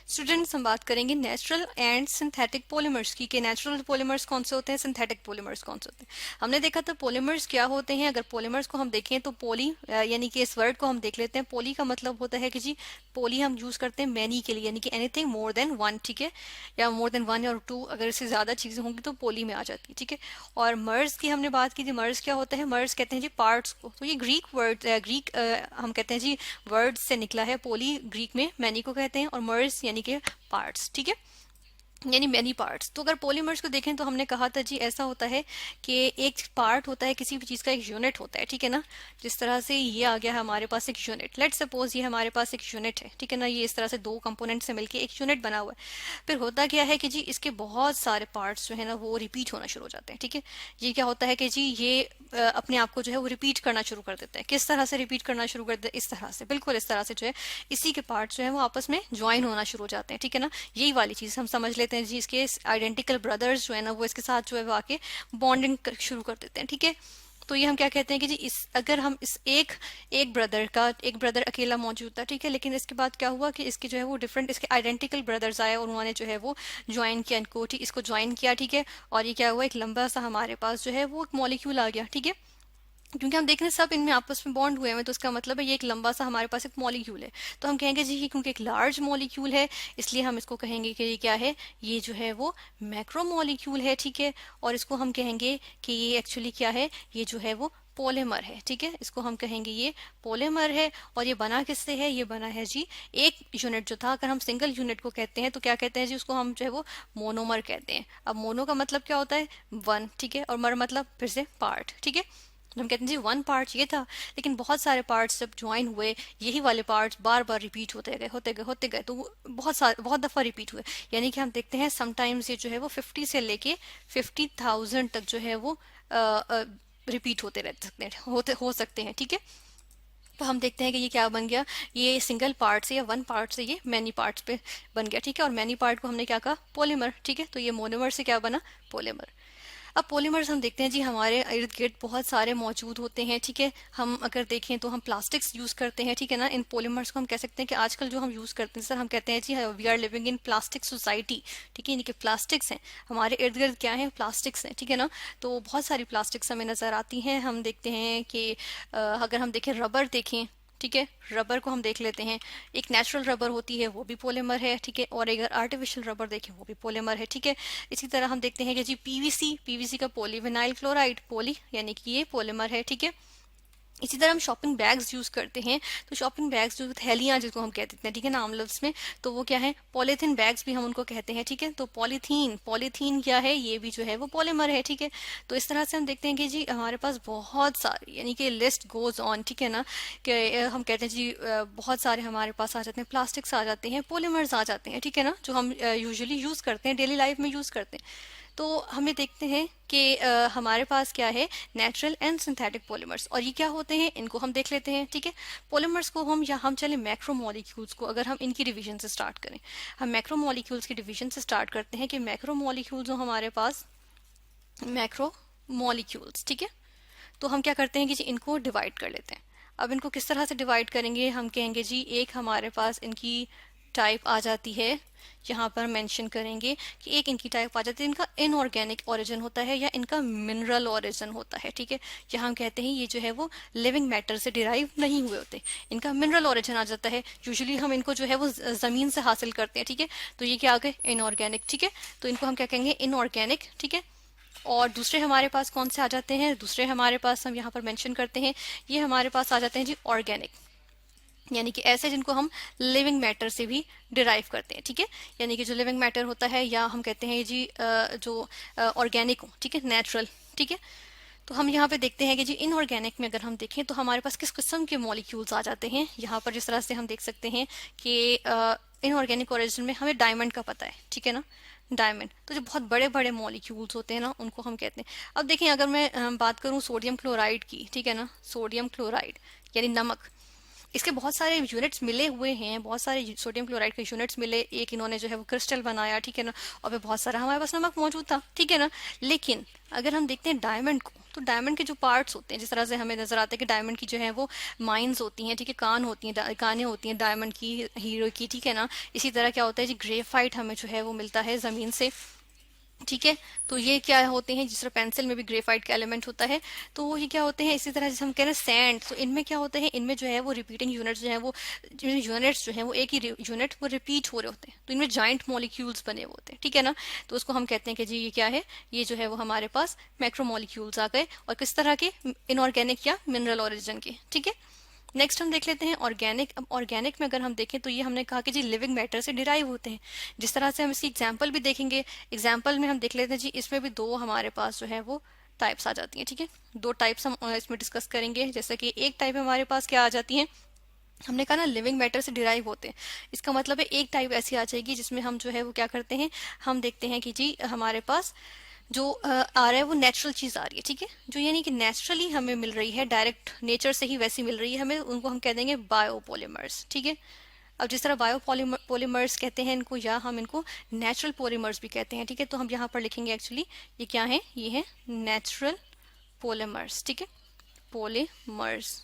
Students, हम बात करेंगे नेचुरल एंड सिंथेटिक पॉलीमर्स की, कि नेचुरल पॉलीमर्स कौन से होते हैं, सिंथेटिक पॉलीमर्स कौन से होते हैं। हमने देखा था पॉलीमर्स क्या होते हैं। अगर पॉलीमर्स को हम देखें तो पोली यानी कि इस वर्ड को हम देख लेते हैं। पोली का मतलब होता है कि जी, पोली हम यूज करते हैं मैनी के लिए, यानी कि एनीथिंग मोर देन वन, ठीक है, या मोर देन वन और टू, अगर इससे ज्यादा चीजें होंगी तो पोली में आ जाती है, ठीक है। और मर्ज की हमने बात की थी। मर्ज क्या होता है? मर्ज कहते हैं जी पार्ट्स को। तो ये ग्रीक वर्ड, ग्रीक हम कहते हैं जी वर्ड से निकला है। पोली ग्रीक में मैनी को कहते हैं और मर्ज यानी कि पार्ट्स, ठीक है, यानी मैनी पार्ट्स। तो अगर पॉलीमर्स को देखें तो हमने कहा था जी ऐसा होता है कि एक पार्ट होता है, किसी भी चीज का एक यूनिट होता है, ठीक है ना। जिस तरह से ये आ गया है हमारे पास एक यूनिट, लेट सपोज ये हमारे पास एक यूनिट है, ठीक है ना। ये इस तरह से दो कंपोनेंट से मिलके एक यूनिट बना हुआ है। फिर होता क्या है कि जी इसके बहुत सारे पार्ट्स जो है ना वो रिपीट होना शुरू हो जाते हैं, ठीक है। ये क्या होता है कि जी ये अपने आप को जो है वो रिपीट करना शुरू कर देता है। किस तरह से रिपीट करना शुरू कर देता है? इस तरह से, बिल्कुल इस तरह से जो है इसी के पार्ट्स जो है वो आपस में ज्वाइन होना शुरू हो जाते हैं, ठीक है ना। यही वाली चीज हम समझ लेते हैं जी, इसके आइडेंटिकल ब्रदर्स जो है ना वो इसके साथ जो है वो आके बॉन्डिंग शुरू कर देते हैं, ठीक है। तो ये हम क्या कहते हैं कि जी इस अगर हम इस एक ब्रदर का, एक ब्रदर अकेला मौजूद था, ठीक है, लेकिन इसके बाद क्या हुआ कि इसके जो है वो डिफरेंट, इसके आइडेंटिकल ब्रदर्स आए और उन्होंने जो है वो ज्वाइन किया इनको, ठीक, इसको ज्वाइन किया, ठीक है। और ये क्या हुआ, एक लंबा सा हमारे पास जो है वो एक मॉलिक्यूल आ गया, ठीक है। क्योंकि हम देख रहे हैं सब इनमें आपस में बॉन्ड हुए हैं, तो इसका मतलब है ये एक लंबा सा हमारे पास एक मॉलिक्यूल है। तो हम कहेंगे जी ये क्योंकि एक लार्ज मॉलिक्यूल है इसलिए हम इसको कहेंगे कि ये क्या है, ये जो है वो मैक्रो मॉलिक्यूल है, ठीक है। और इसको हम कहेंगे कि ये एक्चुअली क्या है, ये जो है वो पोलेमर है, ठीक है। इसको हम कहेंगे ये पोलेमर है। और ये बना किससे है? ये बना है जी एक यूनिट जो था, अगर हम सिंगल यूनिट को कहते हैं तो क्या कहते हैं जी, उसको हम जो है वो मोनोमर कहते हैं। अब मोनो का मतलब क्या होता है? वन, ठीक है, और मर मतलब फिर से पार्ट, ठीक है। हम कहते हैं जी वन पार्ट ये था, लेकिन बहुत सारे पार्ट्स जब ज्वाइन हुए, यही वाले पार्ट्स बार बार रिपीट होते गए होते गए होते गए, तो वो बहुत दफा रिपीट हुए। यानी कि हम देखते हैं समटाइम्स ये जो है वो 50 से लेके 50,000 तक जो है वो रिपीट होते रह सकते हैं, होते हो सकते हैं, ठीक है। तो हम देखते हैं कि ये क्या बन गया, ये सिंगल पार्ट से या वन पार्ट से ये मैनी पार्ट्स पे बन गया, ठीक है। और मैनी पार्ट को हमने क्या कहा? पॉलीमर, ठीक है। तो ये मोनोमर से क्या बना? पॉलीमर। अब पॉलीमर्स हम देखते हैं जी हमारे इर्द गिर्द बहुत सारे मौजूद होते हैं, ठीक है। हम अगर देखें तो हम प्लास्टिक्स यूज करते हैं, ठीक है ना। इन पॉलीमर्स को हम कह सकते हैं कि आजकल जो हम यूज करते हैं सर, हम कहते हैं जी we are living in plastic society, ठीक है। यानी कि प्लास्टिक्स हैं हमारे इर्द गिर्द, क्या है? प्लास्टिक्स हैं, ठीक है ना। तो बहुत सारी प्लास्टिक्स हमें नजर आती हैं। हम देखते हैं कि अगर हम देखें रबर देखें, ठीक है, रबर को हम देख लेते हैं। एक नेचुरल रबर होती है वो भी पॉलीमर है, ठीक है। और अगर आर्टिफिशियल रबर देखें वो भी पॉलीमर है, ठीक है। इसी तरह हम देखते हैं कि जी पीवीसी, पीवीसी का पॉलीविनाइल क्लोराइड, पॉली यानी कि ये पॉलीमर है, ठीक है। इसी तरह हम शॉपिंग बैग्स यूज करते हैं। तो शॉपिंग बैग्स जो थैलियां जिसको हम कहते हैं, ठीक है ना, आम लफ्ज में, तो वो क्या है? पॉलीथीन बैग्स भी हम उनको कहते हैं, ठीक है। तो पॉलीथीन, पॉलीथीन क्या है? ये भी जो है वो पॉलीमर है, ठीक है। तो इस तरह से हम देखते हैं कि जी हमारे पास बहुत सारी, यानी कि लिस्ट गोज ऑन, ठीक है ना, कि हम कहते हैं जी बहुत सारे हमारे पास आ जाते हैं, प्लास्टिक्स आ जाते हैं, पॉलीमर्स आ जाते हैं, ठीक है ना, जो हम यूजुअली यूज करते हैं, डेली लाइफ में यूज करते हैं। तो हमें देखते हैं कि हमारे पास क्या है? Natural and synthetic polymers. और ये क्या होते हैं इनको हम देख लेते हैं, ठीक है। पॉलीमर्स को हम, या हम चले मैक्रो मॉलिक्यूल्स को, अगर हम इनकी डिवीजन से स्टार्ट करें, हम मैक्रो मॉलिक्यूल्स की डिवीजन से स्टार्ट करते हैं कि मैक्रो मॉलिक्यूल्स हो हमारे पास, मैक्रो मॉलिक्यूल्स, ठीक है। तो हम क्या करते हैं कि जी इनको डिवाइड कर लेते हैं। अब इनको किस तरह से डिवाइड करेंगे? हम कहेंगे जी एक हमारे पास इनकी टाइप आ जाती है, यहाँ पर मेंशन करेंगे कि एक इनकी टाइप आ जाती है, इनका इनऑर्गेनिक ओरिजिन होता है या इनका मिनरल ओरिजिन होता है, ठीक है। यहाँ हम कहते हैं ये जो है वो लिविंग मैटर से डिराइव नहीं हुए होते, इनका मिनरल ओरिजिन आ जाता है। यूजुअली हम इनको जो है वो जमीन से हासिल करते हैं, ठीक है। तो ये क्या आ गए? इनऑर्गेनिक, ठीक है। तो इनको हम क्या कहेंगे? इनऑर्गेनिक, ठीक है। और दूसरे हमारे पास कौन से आ जाते हैं? दूसरे हमारे पास हम यहाँ पर मेंशन करते हैं, ये हमारे पास आ जाते हैं जी ऑर्गेनिक, यानी कि ऐसे जिनको हम लिविंग मैटर से भी डिराइव करते हैं, ठीक है। यानी कि जो लिविंग मैटर होता है, या हम कहते हैं जी जो ऑर्गेनिक हो, ठीक है, नेचुरल, ठीक है। तो हम यहाँ पे देखते हैं कि जी इनऑर्गेनिक में अगर हम देखें तो हमारे पास किस किस्म के मॉलिक्यूल्स आ जाते हैं। यहाँ पर जिस तरह से हम देख सकते हैं कि इनऑर्गेनिक ओरिजिन में हमें डायमंड का पता है, ठीक है ना, डायमंड। तो जो बहुत बड़े बड़े मॉलिक्यूल्स होते हैं ना उनको हम कहते हैं। अब देखें अगर मैं बात करूं सोडियम क्लोराइड की, ठीक है ना, सोडियम क्लोराइड यानी नमक, इसके बहुत सारे यूनिट्स मिले हुए हैं, बहुत सारे सोडियम क्लोराइड के यूनिट्स मिले, एक इन्होंने जो है वो क्रिस्टल बनाया, ठीक है ना, और फिर बहुत सारा हमारे पास नमक मौजूद था, ठीक है ना। लेकिन अगर हम देखते हैं डायमंड को, तो डायमंड के जो पार्ट्स होते हैं, जिस तरह से हमें नजर आता है कि डायमंड की जो है वो माइंस होती हैं, ठीक है, कान होती हैं, कानें होती हैं डायमंड की, हीरो की, ठीक है ना। इसी तरह क्या होता है जी, ग्रेफाइट हमें जो है वो मिलता है जमीन से, ठीक है। तो ये क्या होते हैं, जिस तरह पेंसिल में भी ग्रेफाइट का एलिमेंट होता है, तो ये क्या होते हैं, इसी तरह जैसे हम कह रहे हैं सैंड, तो इनमें क्या होते हैं, इनमें जो है वो रिपीटिंग यूनिट्स जो है वो, यूनिट्स जो है वो एक ही यूनिट वो रिपीट हो रहे होते हैं, तो इनमें जॉइंट मॉलिक्यूल्स बने हुए होते हैं, ठीक है ना। तो उसको हम कहते हैं कि जी ये क्या है, ये जो है वो हमारे पास मैक्रोमोलिक्यूल्स आ गए, और किस तरह के, इनऑर्गेनिक या मिनरल ओरिजिन के, ठीक है। नेक्स्ट हम देख लेते हैं ऑर्गेनिक। अब ऑर्गेनिक में अगर हम देखें तो ये हमने कहा कि जी लिविंग मैटर से डिराइव होते हैं, जिस तरह से हम इसकी एग्जांपल भी देखेंगे। एग्जांपल में हम देख लेते हैं जी, इसमें भी दो हमारे पास जो है वो टाइप्स आ जाती हैं, ठीक है। दो टाइप्स हम इसमें डिस्कस करेंगे, जैसे कि एक टाइप हमारे पास क्या आ जाती है, हमने कहा ना लिविंग मैटर से डिराइव होते हैं, इसका मतलब है एक टाइप ऐसी आ जाएगी जिसमें हम जो है वो क्या करते हैं, हम देखते हैं कि जी हमारे पास जो आ रहा है वो नेचुरल चीज आ रही है, ठीक है, जो यानी कि नेचुरली हमें मिल रही है, डायरेक्ट नेचर से ही वैसी मिल रही है हमें, उनको हम कह देंगे बायोपॉलीमर्स, ठीक है। अब जिस तरह बायोपॉलीमर्स कहते हैं इनको, या हम इनको नेचुरल पॉलीमर्स भी कहते हैं, ठीक है। तो हम यहाँ पर लिखेंगे एक्चुअली ये क्या है, ये है नेचुरल पॉलीमर्स, ठीक है, पॉलीमर्स,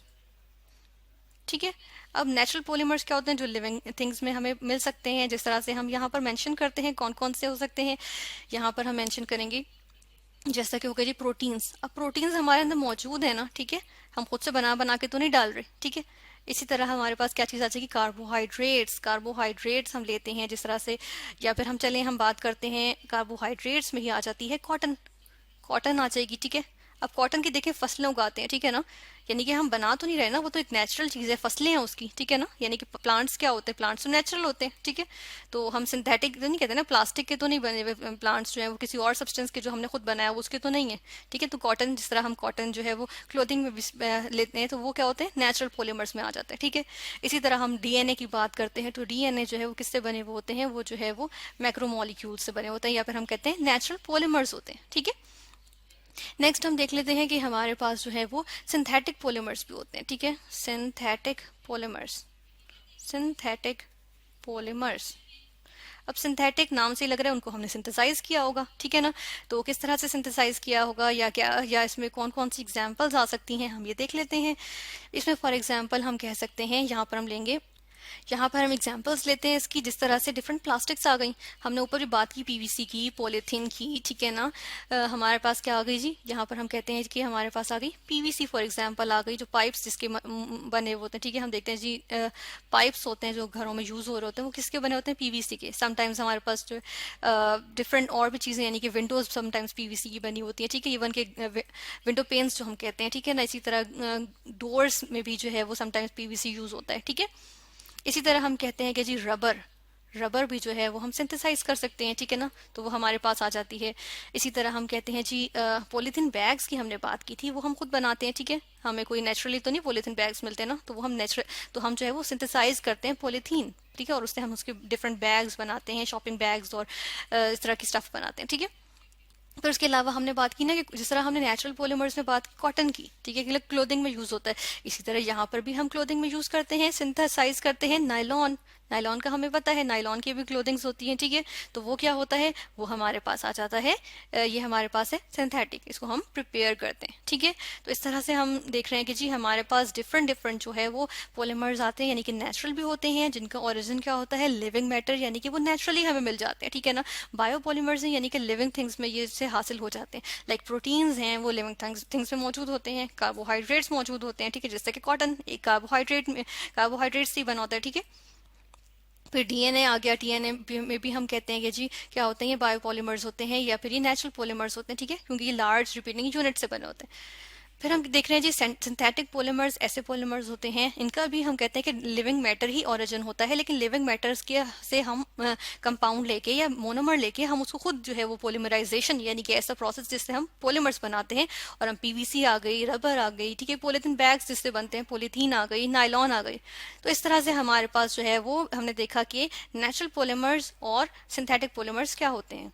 ठीक है। अब नेचुरल पॉलीमर्स क्या होते हैं, जो लिविंग थिंग्स में हमें मिल सकते हैं, जिस तरह से हम यहाँ पर मेंशन करते हैं कौन कौन से हो सकते हैं, यहाँ पर हम मेंशन करेंगे जैसा कि हो गया जी प्रोटीन्स। अब प्रोटीन्स हमारे अंदर मौजूद है ना, ठीक है, हम खुद से बना बना के तो नहीं डाल रहे, ठीक है। इसी तरह हमारे पास क्या चीज़ आ जाएगी, कार्बोहाइड्रेट्स, कार्बोहाइड्रेट्स हम लेते हैं जिस तरह से, या फिर हम चले हम बात करते हैं कार्बोहाइड्रेट्स में ही आ जाती है कॉटन, कॉटन आ जाएगी, ठीक है। अब कॉटन की देखिए फसलें उगाते हैं, ठीक है ना, यानी कि हम बना तो नहीं रहे ना, वो तो एक नेचुरल चीज है, फसलें हैं उसकी, ठीक है ना, यानी कि प्लांट्स क्या होते हैं, प्लांट्स तो नेचुरल होते हैं, ठीक है। तो हम सिंथेटिक तो नहीं कहते ना, प्लास्टिक के तो नहीं बने हुए प्लांट्स जो है वो किसी और सब्सटेंस के जो हमने खुद बनाया वो उसके तो नहीं है, ठीक है। तो कॉटन, जिस तरह हम कॉटन जो है वो क्लोथिंग में भी लेते हैं, तो वो क्या होते हैं, नेचुरल पॉलीमर्स में आ जाते हैं, ठीक है। इसी तरह हम डीएनए की बात करते हैं, तो डीएनए जो है वो किससे बने हुए होते हैं, वो जो है वो मैक्रोमोलिक्यूल से बने होते हैं, या फिर हम कहते हैं नेचुरल पॉलीमर्स होते हैं, ठीक है। नेक्स्ट हम देख लेते हैं कि हमारे पास जो है वो सिंथेटिक पॉलीमर्स भी होते हैं, ठीक है, सिंथेटिक पॉलीमर्स, सिंथेटिक पॉलीमर्स। अब सिंथेटिक नाम से ही लग रहा है उनको हमने सिंथेसाइज किया होगा, ठीक है ना। तो किस तरह से सिंथेसाइज किया होगा, या क्या, या इसमें कौन कौन सी एग्जांपल्स आ सकती हैं, हम ये देख लेते हैं। इसमें फॉर एग्जांपल हम कह सकते हैं, यहाँ पर हम लेंगे, यहाँ पर हम एग्जांपल्स लेते हैं इसकी, जिस तरह से डिफरेंट प्लास्टिक्स आ गई, हमने ऊपर भी बात की पीवीसी की, पॉलीथीन की, ठीक है ना। हमारे पास क्या आ गई जी, यहाँ पर हम कहते हैं कि हमारे पास आ गई पीवीसी फॉर एग्जांपल आ गई, जो पाइप्स जिसके बने हुए होते हैं, ठीक है। हम देखते हैं जी पाइप्स होते हैं जो घरों में यूज हो रहे होते हैं, वो किसके बने होते हैं, पीवीसी के। समटाइम्स हमारे पास जो डिफरेंट और भी चीजें, यानी कि विंडोज समटाइम्स पीवीसी की बनी होती है, ठीक है, इवन के विंडो पेन्स जो हम कहते हैं, ठीक है ना। इसी तरह डोर्स में भी जो है वो समटाइम्स पीवीसी यूज होता है, ठीक है। इसी तरह हम कहते हैं कि जी रबर, रबर भी जो है वो हम सिंथेसाइज कर सकते हैं, ठीक है ना, तो वो हमारे पास आ जाती है। इसी तरह हम कहते हैं जी पॉलीथीन बैग्स की हमने बात की थी, वो हम खुद बनाते हैं, ठीक है, हमें कोई नेचुरली तो नहीं पॉलीथीन बैग्स मिलते ना, तो वो हम नेचुरल, तो हम जो है वो सिंथेसाइज करते हैं पॉलीथीन, ठीक है, और उससे हम उसके डिफरेंट बैग्स बनाते हैं, शॉपिंग बैग्स और इस तरह की स्टफ बनाते हैं, ठीक है। फिर उसके अलावा हमने बात की ना कि जिस तरह हमने नेचुरल पॉलीमर्स में बात की कॉटन की, ठीक है, कि क्लोथिंग में यूज होता है, इसी तरह यहाँ पर भी हम क्लोथिंग में यूज करते हैं, सिंथेसाइज करते हैं नायलॉन। नायलॉन का हमें पता है, नायलॉन की भी क्लोथिंग्स होती हैं, ठीक है। तो वो क्या होता है, वो हमारे पास आ जाता है, ये हमारे पास है सिंथेटिक, इसको हम प्रिपेयर करते हैं, ठीक है। तो इस तरह से हम देख रहे हैं कि जी हमारे पास डिफरेंट डिफरेंट जो है वो पॉलीमर्स आते हैं, यानी कि नेचुरल भी होते हैं, जिनका ओरिजिन क्या होता है, लिविंग मैटर, यानी कि वो नेचुरली हमें मिल जाते हैं, ठीक है ना। बायोपॉलीमर्स हैं, यानी कि लिविंग थिंग्स में ये से हासिल हो जाते हैं, लाइक प्रोटीन्स हैं वो लिविंग थिंग्स में मौजूद होते हैं, कार्बोहाइड्रेट्स मौजूद होते हैं, ठीक है, जैसे कि कॉटन एक कार्बोहाइड्रेट में, कार्बोहाइड्रेट से ही बना होता है, ठीक है। फिर डीएनए आ गया, डीएनए में भी हम कहते हैं कि जी क्या होते हैं, ये बायोपॉलीमर्स होते हैं, या फिर ये नेचुरल पॉलीमर्स होते हैं, ठीक है, क्योंकि ये लार्ज रिपीटिंग यूनिट से बने होते हैं। फिर हम देख रहे हैं जी सिंथेटिक पॉलीमर्स, ऐसे पॉलीमर्स होते हैं, इनका भी हम कहते हैं कि लिविंग मैटर ही ओरिजिन होता है, लेकिन लिविंग मैटर्स के से हम कंपाउंड लेके या मोनोमर लेके हम उसको खुद जो है वो पॉलीमराइजेशन, यानी कि ऐसा प्रोसेस जिससे हम पॉलीमर्स बनाते हैं, और हम पीवीसी आ गई, रबर आ गई, ठीक है, पॉलीथीन बैग्स जिससे बनते हैं, पॉलीथीन आ गई, नायलॉन आ गई। तो इस तरह से हमारे पास जो है वो हमने देखा कि नेचुरल पॉलीमर्स और सिंथेटिक पॉलीमर्स क्या होते हैं।